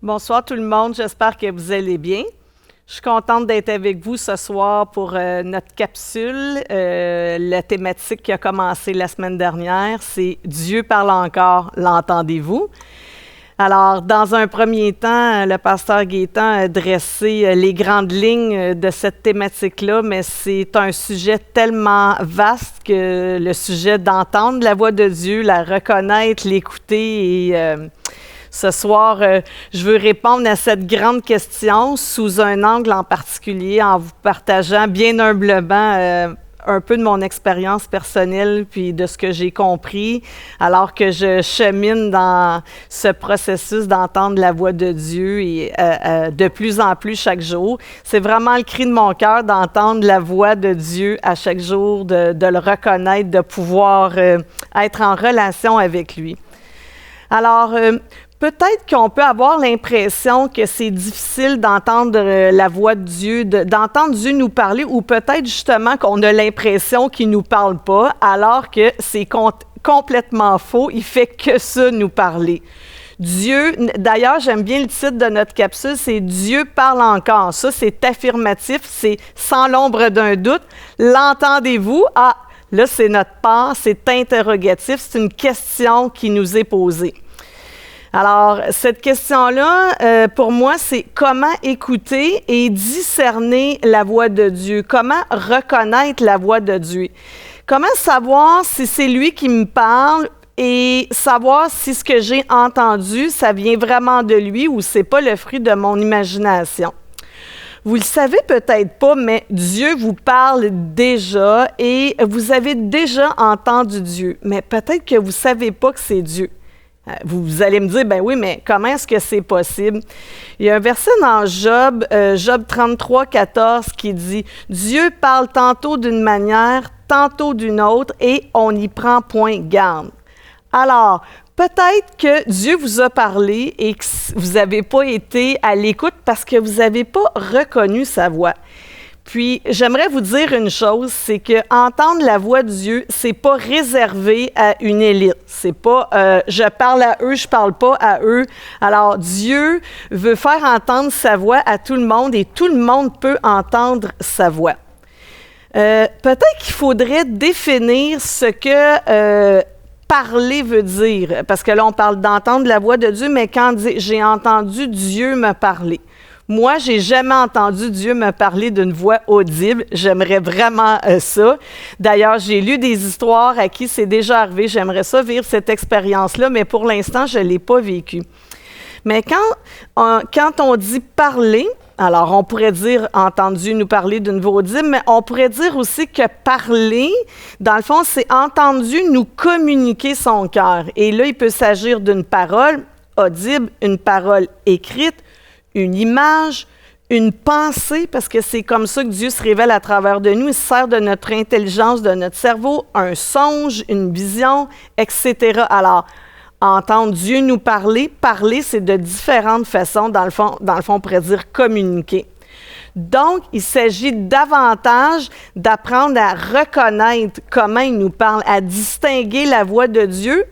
Bonsoir tout le monde, j'espère que vous allez bien. Je suis contente d'être avec vous ce soir pour notre capsule. La thématique qui a commencé la semaine dernière, c'est « Dieu parle encore, l'entendez-vous ?» Alors, dans un premier temps, le pasteur Gaétan a dressé les grandes lignes de cette thématique-là, mais c'est un sujet tellement vaste que le sujet d'entendre la voix de Dieu, la reconnaître, l'écouter et... Ce soir, je veux répondre à cette grande question sous un angle en particulier en vous partageant bien humblement un peu de mon expérience personnelle puis de ce que j'ai compris alors que je chemine dans ce processus d'entendre la voix de Dieu et de plus en plus chaque jour. C'est vraiment le cri de mon cœur d'entendre la voix de Dieu à chaque jour, de le reconnaître, de pouvoir être en relation avec lui. Alors, peut-être qu'on peut avoir l'impression que c'est difficile d'entendre la voix de Dieu, d'entendre Dieu nous parler, ou peut-être justement qu'on a l'impression qu'il ne nous parle pas, alors que c'est complètement faux. Il fait que ça, nous parler. Dieu, d'ailleurs, j'aime bien le titre de notre capsule, c'est « Dieu parle encore ». Ça, c'est affirmatif, c'est sans l'ombre d'un doute. L'entendez-vous? Ah, là, c'est notre part, c'est interrogatif, c'est une question qui nous est posée. Alors, cette question-là, pour moi, c'est comment écouter et discerner la voix de Dieu? Comment reconnaître la voix de Dieu? Comment savoir si c'est lui qui me parle et savoir si ce que j'ai entendu, ça vient vraiment de lui ou c'est pas le fruit de mon imagination? Vous le savez peut-être pas, mais Dieu vous parle déjà et vous avez déjà entendu Dieu. Mais peut-être que vous savez pas que c'est Dieu. Vous allez me dire, ben oui, mais comment est-ce que c'est possible? Il y a un verset dans Job 33, 14 qui dit « Dieu parle tantôt d'une manière, tantôt d'une autre, et on n'y prend point garde. » Alors, peut-être que Dieu vous a parlé et que vous n'avez pas été à l'écoute parce que vous n'avez pas reconnu sa voix. Puis, j'aimerais vous dire une chose, c'est que entendre la voix de Dieu, c'est pas réservé à une élite. C'est pas je parle à eux, je parle pas à eux. Alors, Dieu veut faire entendre sa voix à tout le monde et tout le monde peut entendre sa voix. Peut-être qu'il faudrait définir ce que parler veut dire, parce que là, on parle d'entendre la voix de Dieu, mais quand j'ai entendu Dieu me parler. Moi, j'ai jamais entendu Dieu me parler d'une voix audible. J'aimerais vraiment ça. D'ailleurs, j'ai lu des histoires à qui c'est déjà arrivé. J'aimerais ça vivre cette expérience-là, mais pour l'instant, je ne l'ai pas vécue. Mais quand on dit parler, alors on pourrait dire entendre Dieu nous parler d'une voix audible, mais on pourrait dire aussi que parler, dans le fond, c'est entendre Dieu nous communiquer son cœur. Et là, il peut s'agir d'une parole audible, une parole écrite, une image, une pensée, parce que c'est comme ça que Dieu se révèle à travers de nous. Il se sert de notre intelligence, de notre cerveau, un songe, une vision, etc. Alors, entendre Dieu nous parler, c'est de différentes façons, dans le fond, on pourrait dire communiquer. Donc, il s'agit davantage d'apprendre à reconnaître comment il nous parle, à distinguer la voix de Dieu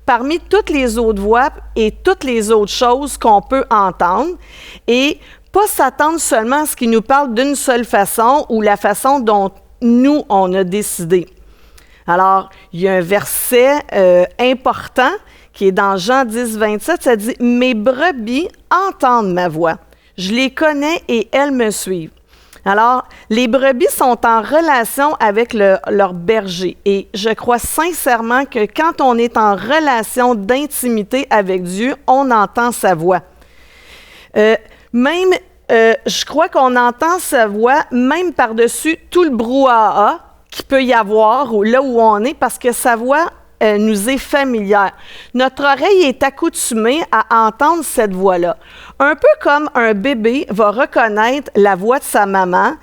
parmi toutes les autres voix et toutes les autres choses qu'on peut entendre et pas s'attendre seulement à ce qu'il nous parle d'une seule façon ou la façon dont nous, on a décidé. Alors, il y a un verset important qui est dans Jean 10, 27, ça dit « Mes brebis entendent ma voix. Je les connais et elles me suivent. » Alors, les brebis sont en relation avec leur berger et je crois sincèrement que quand on est en relation d'intimité avec Dieu, on entend sa voix. Je crois qu'on entend sa voix même par-dessus tout le brouhaha qu'il peut y avoir ou là où on est parce que sa voix nous est familière. Notre oreille est accoutumée à entendre cette voix-là. Un peu comme un bébé va reconnaître la voix de sa maman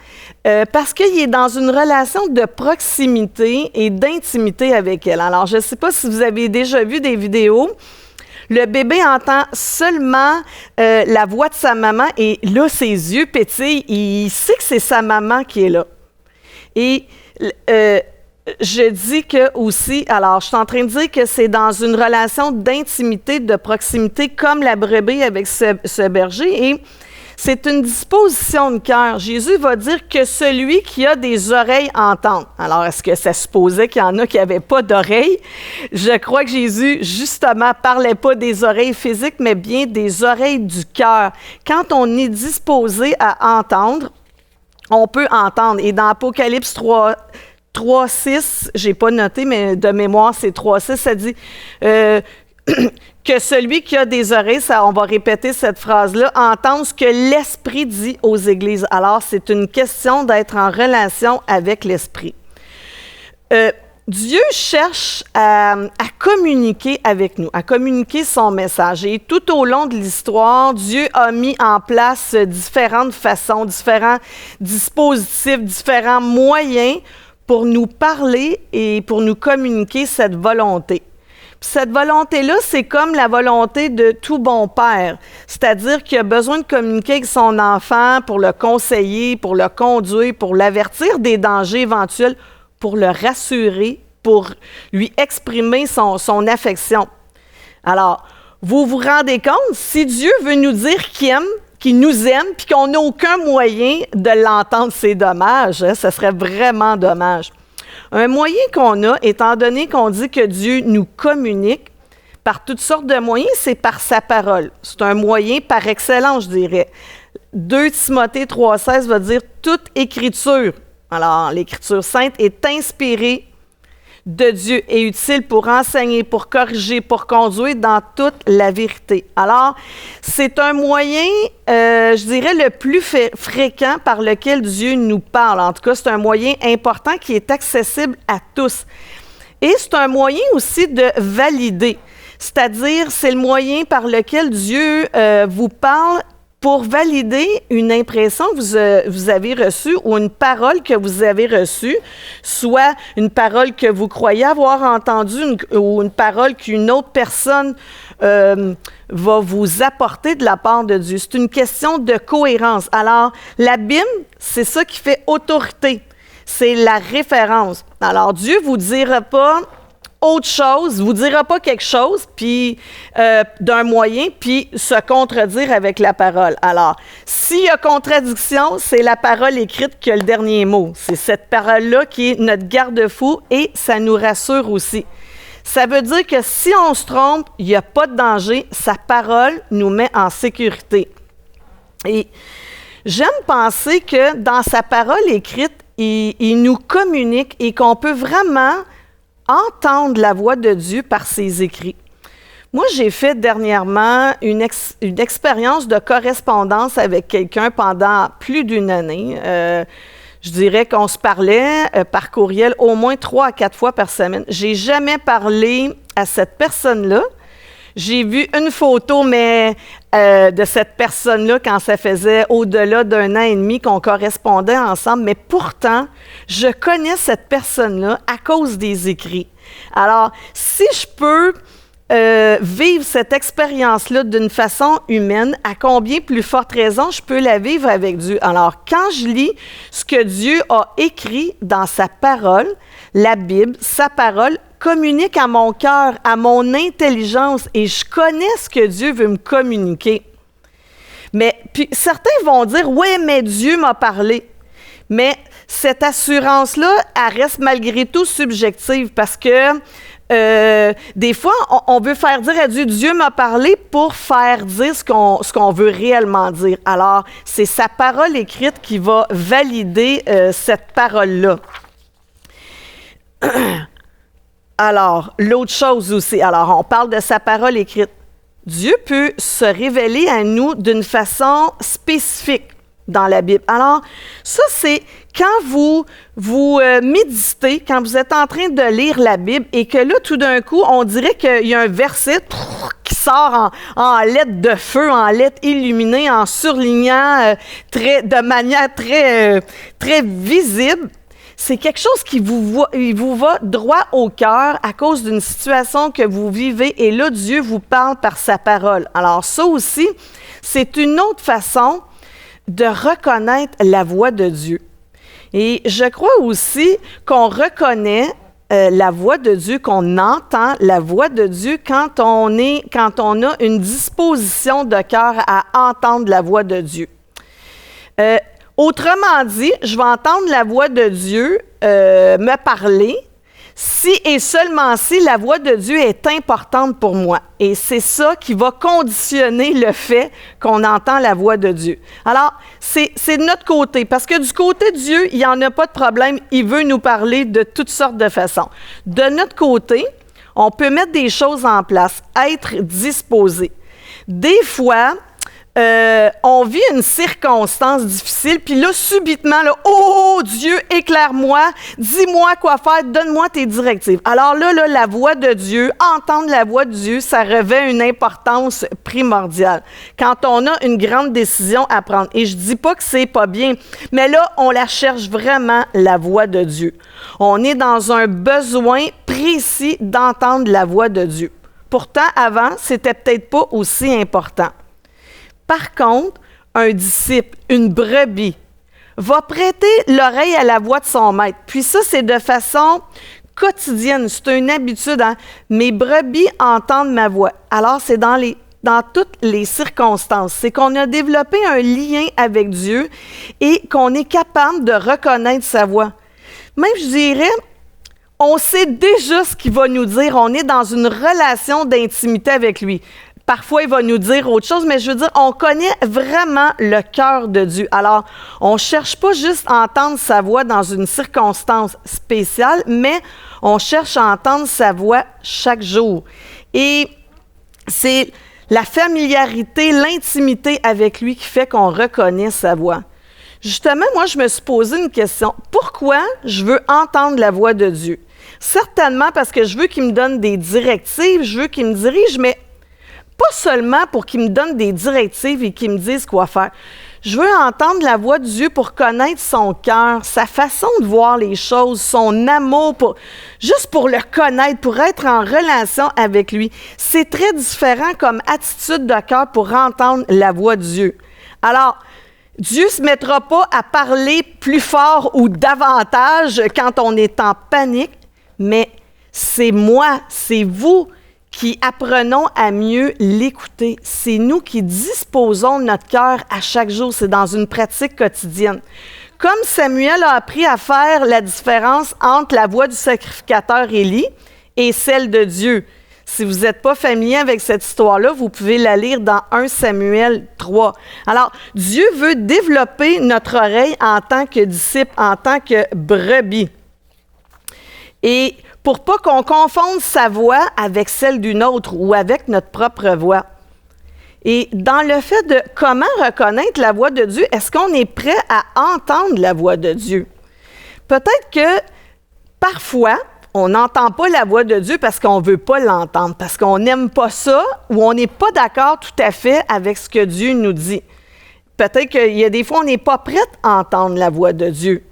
parce qu'il est dans une relation de proximité et d'intimité avec elle. Alors, je ne sais pas si vous avez déjà vu des vidéos. Le bébé entend seulement la voix de sa maman et là, ses yeux pétillent. Il sait que c'est sa maman qui est là. Et je dis que aussi, alors je suis en train de dire que c'est dans une relation d'intimité, de proximité, comme la brebis avec ce berger, et c'est une disposition de cœur. Jésus va dire que celui qui a des oreilles entende. Alors, est-ce que ça supposait qu'il y en a qui n'avaient pas d'oreilles? Je crois que Jésus, justement, parlait pas des oreilles physiques, mais bien des oreilles du cœur. Quand on est disposé à entendre, on peut entendre. Et dans Apocalypse 3:6, j'ai pas noté, mais de mémoire, c'est 3:6, ça dit que celui qui a des oreilles, on va répéter cette phrase-là, entend ce que l'Esprit dit aux églises. Alors, c'est une question d'être en relation avec l'Esprit. Dieu cherche à communiquer avec nous, à communiquer son message. Et tout au long de l'histoire, Dieu a mis en place différentes façons, différents dispositifs, différents moyens pour nous parler et pour nous communiquer cette volonté. Puis cette volonté-là, c'est comme la volonté de tout bon père, c'est-à-dire qu'il a besoin de communiquer avec son enfant pour le conseiller, pour le conduire, pour l'avertir des dangers éventuels, pour le rassurer, pour lui exprimer son affection. Alors, vous vous rendez compte, si Dieu veut nous dire qu'il nous aime, puis qu'on n'a aucun moyen de l'entendre, c'est dommage, hein? Ce serait vraiment dommage. Un moyen qu'on a, étant donné qu'on dit que Dieu nous communique par toutes sortes de moyens, c'est par sa parole. C'est un moyen par excellence, je dirais. 2 Timothée 3:16 va dire « Toute écriture ». Alors, l'Écriture sainte est inspirée de Dieu et utile pour enseigner, pour corriger, pour conduire dans toute la vérité. Alors, c'est un moyen, je dirais, le plus fréquent par lequel Dieu nous parle. En tout cas, c'est un moyen important qui est accessible à tous. Et c'est un moyen aussi de valider. C'est-à-dire, c'est le moyen par lequel Dieu vous parle pour valider une impression que vous avez reçue ou une parole que vous avez reçue, soit une parole que vous croyez avoir entendue ou une parole qu'une autre personne va vous apporter de la part de Dieu. C'est une question de cohérence. Alors, la Bible, c'est ça qui fait autorité. C'est la référence. Alors, Dieu ne vous dira pas autre chose, vous dira pas quelque chose, puis d'un moyen, puis se contredire avec la parole. Alors, s'il y a contradiction, c'est la parole écrite qui a le dernier mot. C'est cette parole-là qui est notre garde-fou et ça nous rassure aussi. Ça veut dire que si on se trompe, il n'y a pas de danger, sa parole nous met en sécurité. Et j'aime penser que dans sa parole écrite, il nous communique et qu'on peut vraiment entendre la voix de Dieu par ses écrits. Moi, j'ai fait dernièrement une expérience de correspondance avec quelqu'un pendant plus d'une année. Je dirais qu'on se parlait par courriel au moins 3 à 4 fois par semaine. J'ai jamais parlé à cette personne-là. J'ai vu une photo, mais de cette personne-là quand ça faisait au-delà d'1 an et demi qu'on correspondait ensemble. Mais pourtant, je connais cette personne-là à cause des écrits. Alors, si je peux vivre cette expérience-là d'une façon humaine, à combien plus forte raison je peux la vivre avec Dieu? Alors, quand je lis ce que Dieu a écrit dans sa parole, la Bible, sa parole, communique à mon cœur, à mon intelligence, et je connais ce que Dieu veut me communiquer. Mais puis certains vont dire, oui, mais Dieu m'a parlé. Mais cette assurance-là, elle reste malgré tout subjective parce que des fois, on veut faire dire à Dieu, Dieu m'a parlé pour faire dire ce qu'on veut réellement dire. Alors, c'est sa parole écrite qui va valider cette parole-là. Alors, l'autre chose aussi, alors on parle de sa parole écrite. Dieu peut se révéler à nous d'une façon spécifique dans la Bible. Alors, ça, c'est quand vous méditez, quand vous êtes en train de lire la Bible et que là, tout d'un coup, on dirait qu'il y a un verset qui sort en lettres de feu, en lettres illuminées, en surlignant de manière très visible. C'est quelque chose qui vous va droit au cœur à cause d'une situation que vous vivez et là, Dieu vous parle par sa parole. Alors ça aussi, c'est une autre façon de reconnaître la voix de Dieu. Et je crois aussi qu'on reconnaît la voix de Dieu, qu'on entend la voix de Dieu quand on a une disposition de cœur à entendre la voix de Dieu. Autrement dit, je vais entendre la voix de Dieu me parler si et seulement si la voix de Dieu est importante pour moi. Et c'est ça qui va conditionner le fait qu'on entend la voix de Dieu. Alors, c'est de notre côté, parce que du côté de Dieu, il n'y en a pas de problème. Il veut nous parler de toutes sortes de façons. De notre côté, on peut mettre des choses en place, être disposé. Des fois, on vit une circonstance difficile, puis là, subitement, là, oh Dieu, éclaire-moi, dis-moi quoi faire, donne-moi tes directives. Alors là, la voix de Dieu, entendre la voix de Dieu, ça revêt une importance primordiale quand on a une grande décision à prendre. Et je dis pas que c'est pas bien, mais là, on la cherche vraiment, la voix de Dieu. On est dans un besoin précis d'entendre la voix de Dieu. Pourtant, avant, c'était peut-être pas aussi important. Par contre, un disciple, une brebis, va prêter l'oreille à la voix de son maître. Puis ça, c'est de façon quotidienne, c'est une habitude. Hein? Mes brebis entendent ma voix. Alors, c'est dans toutes les circonstances. C'est qu'on a développé un lien avec Dieu et qu'on est capable de reconnaître sa voix. Même, je dirais, on sait déjà ce qu'il va nous dire. On est dans une relation d'intimité avec lui. Parfois, il va nous dire autre chose, mais je veux dire, on connaît vraiment le cœur de Dieu. Alors, on ne cherche pas juste à entendre sa voix dans une circonstance spéciale, mais on cherche à entendre sa voix chaque jour. Et c'est la familiarité, l'intimité avec lui qui fait qu'on reconnaît sa voix. Justement, moi, je me suis posé une question. Pourquoi je veux entendre la voix de Dieu? Certainement parce que je veux qu'il me donne des directives, je veux qu'il me dirige, mais pas seulement pour qu'il me donne des directives et qu'il me dise quoi faire. Je veux entendre la voix de Dieu pour connaître son cœur, sa façon de voir les choses, son amour, juste pour le connaître, pour être en relation avec lui. C'est très différent comme attitude de cœur pour entendre la voix de Dieu. Alors, Dieu ne se mettra pas à parler plus fort ou davantage quand on est en panique, mais c'est moi, c'est vous qui apprenons à mieux l'écouter. C'est nous qui disposons de notre cœur à chaque jour. C'est dans une pratique quotidienne. Comme Samuel a appris à faire la différence entre la voix du sacrificateur Élie et celle de Dieu. Si vous n'êtes pas familier avec cette histoire-là, vous pouvez la lire dans 1 Samuel 3. Alors, Dieu veut développer notre oreille en tant que disciple, en tant que brebis. Et pour pas qu'on confonde sa voix avec celle d'une autre ou avec notre propre voix. Et dans le fait de comment reconnaître la voix de Dieu, est-ce qu'on est prêt à entendre la voix de Dieu? Peut-être que parfois, on n'entend pas la voix de Dieu parce qu'on ne veut pas l'entendre, parce qu'on n'aime pas ça ou on n'est pas d'accord tout à fait avec ce que Dieu nous dit. Peut-être qu'il y a des fois, on n'est pas prêt à entendre la voix de Dieu.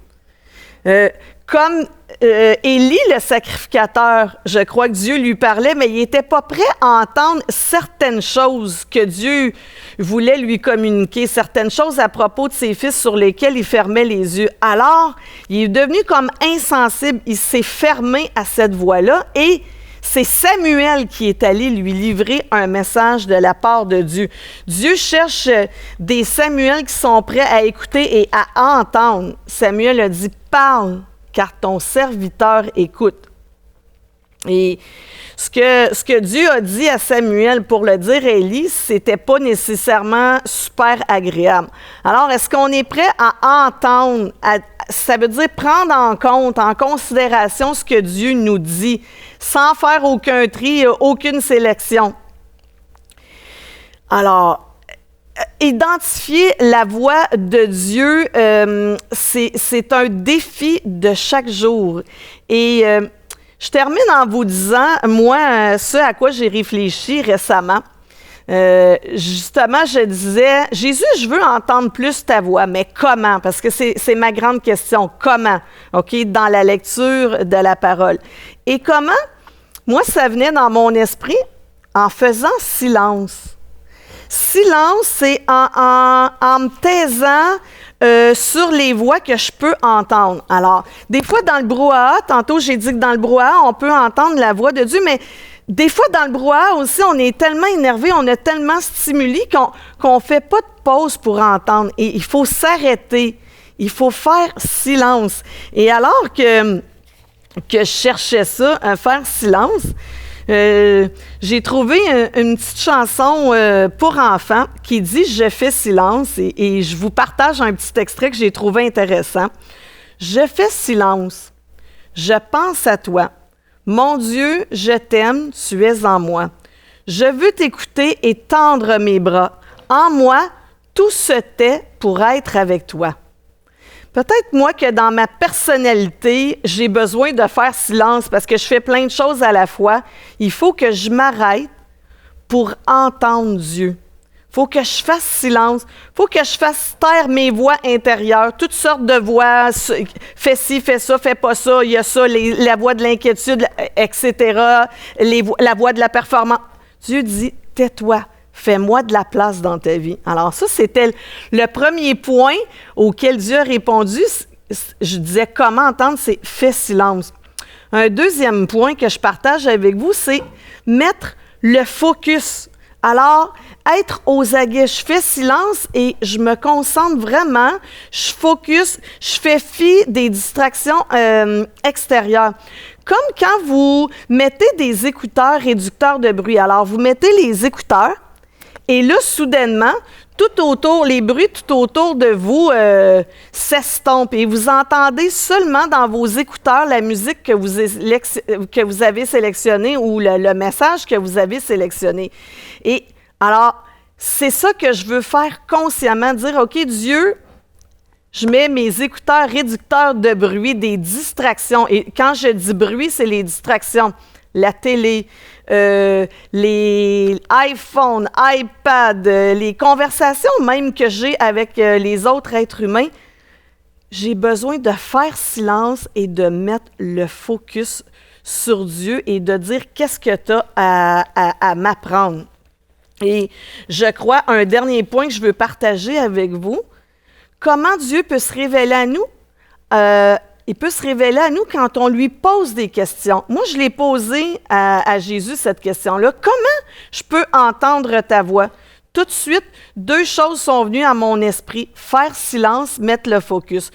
Comme Élie, le sacrificateur, je crois que Dieu lui parlait, mais il n'était pas prêt à entendre certaines choses que Dieu voulait lui communiquer, certaines choses à propos de ses fils sur lesquels il fermait les yeux. Alors, il est devenu comme insensible, il s'est fermé à cette voix-là et c'est Samuel qui est allé lui livrer un message de la part de Dieu. Dieu cherche des Samuel qui sont prêts à écouter et à entendre. Samuel a dit « Parle ». Car ton serviteur écoute. Et ce que Dieu a dit à Samuel pour le dire à Élie, c'était pas nécessairement super agréable. Alors, est-ce qu'on est prêt à entendre, ça veut dire prendre en compte, en considération ce que Dieu nous dit, sans faire aucun tri, aucune sélection? Alors, identifier la voix de Dieu, c'est un défi de chaque jour. Et je termine en vous disant, moi, ce à quoi j'ai réfléchi récemment. Justement, je disais, Jésus, je veux entendre plus ta voix, mais comment? Parce que c'est ma grande question. Comment? OK? Dans la lecture de la parole. Et comment? Moi, ça venait dans mon esprit en faisant silence. silence, c'est en me taisant sur les voix que je peux entendre. Alors, des fois, dans le brouhaha, tantôt j'ai dit que dans le brouhaha, on peut entendre la voix de Dieu, mais des fois, dans le brouhaha aussi, on est tellement énervé, on est tellement stimulé qu'on ne fait pas de pause pour entendre. Et il faut s'arrêter. Il faut faire silence. Et alors que je cherchais ça, à faire silence, j'ai trouvé une petite chanson pour enfants qui dit « Je fais silence » et je vous partage un petit extrait que j'ai trouvé intéressant. « Je fais silence, je pense à toi. Mon Dieu, je t'aime, tu es en moi. Je veux t'écouter et tendre mes bras. En moi, tout se tait pour être avec toi. » Peut-être, moi, que dans ma personnalité, j'ai besoin de faire silence parce que je fais plein de choses à la fois. Il faut que je m'arrête pour entendre Dieu. Il faut que je fasse silence. Il faut que je fasse taire mes voix intérieures, toutes sortes de voix. Fais ci, fais ça, fais pas ça, il y a ça, la voix de l'inquiétude, etc., la voix de la performance. Dieu dit, tais-toi. Fais-moi de la place dans ta vie. Alors ça, c'était le premier point auquel Dieu a répondu. Je disais comment entendre, c'est fais silence. Un deuxième point que je partage avec vous, c'est mettre le focus. Alors, être aux aguets, je fais silence et je me concentre vraiment, je focus, je fais fi des distractions extérieures. Comme quand vous mettez des écouteurs réducteurs de bruit. Alors, vous mettez les écouteurs, et là, soudainement, tout autour, les bruits tout autour de vous s'estompent et vous entendez seulement dans vos écouteurs la musique que vous avez sélectionnée ou le message que vous avez sélectionné. Et alors, c'est ça que je veux faire consciemment, dire, OK, Dieu, je mets mes écouteurs réducteurs de bruit, des distractions. Et quand je dis bruit, c'est les distractions. La télé, les iPhones, iPad, les conversations même que j'ai avec les autres êtres humains, j'ai besoin de faire silence et de mettre le focus sur Dieu et de dire qu'est-ce que tu as à m'apprendre. Et je crois, un dernier point que je veux partager avec vous, comment Dieu peut se révéler à nous? Il peut se révéler à nous quand on lui pose des questions. Moi, je l'ai posé à Jésus, cette question-là. Comment je peux entendre ta voix? Tout de suite, deux choses sont venues à mon esprit. Faire silence, mettre le focus.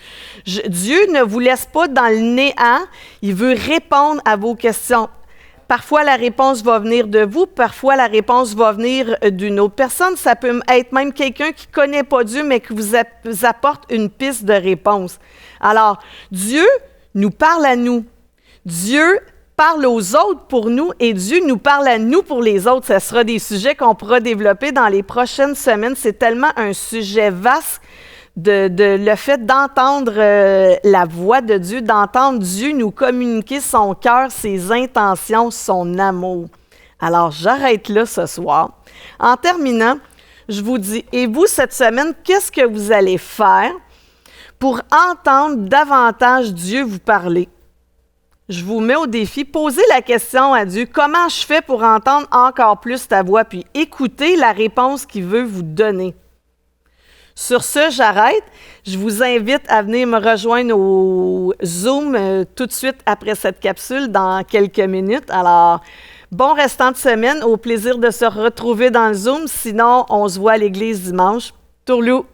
Dieu ne vous laisse pas dans le néant. Il veut répondre à vos questions. Parfois, la réponse va venir de vous. Parfois, la réponse va venir d'une autre personne. Ça peut être même quelqu'un qui ne connaît pas Dieu, mais qui vous apporte une piste de réponse. Alors, Dieu nous parle à nous. Dieu parle aux autres pour nous et Dieu nous parle à nous pour les autres. Ce sera des sujets qu'on pourra développer dans les prochaines semaines. C'est tellement un sujet vaste de le fait d'entendre la voix de Dieu, d'entendre Dieu nous communiquer son cœur, ses intentions, son amour. Alors, j'arrête là ce soir. En terminant, je vous dis, et vous, cette semaine, qu'est-ce que vous allez faire pour entendre davantage Dieu vous parler? Je vous mets au défi, posez la question à Dieu, comment je fais pour entendre encore plus ta voix, puis écoutez la réponse qu'il veut vous donner. Sur ce, j'arrête. Je vous invite à venir me rejoindre au Zoom tout de suite après cette capsule dans quelques minutes. Alors, bon restant de semaine, au plaisir de se retrouver dans le Zoom. Sinon, on se voit à l'église dimanche. Tourlou!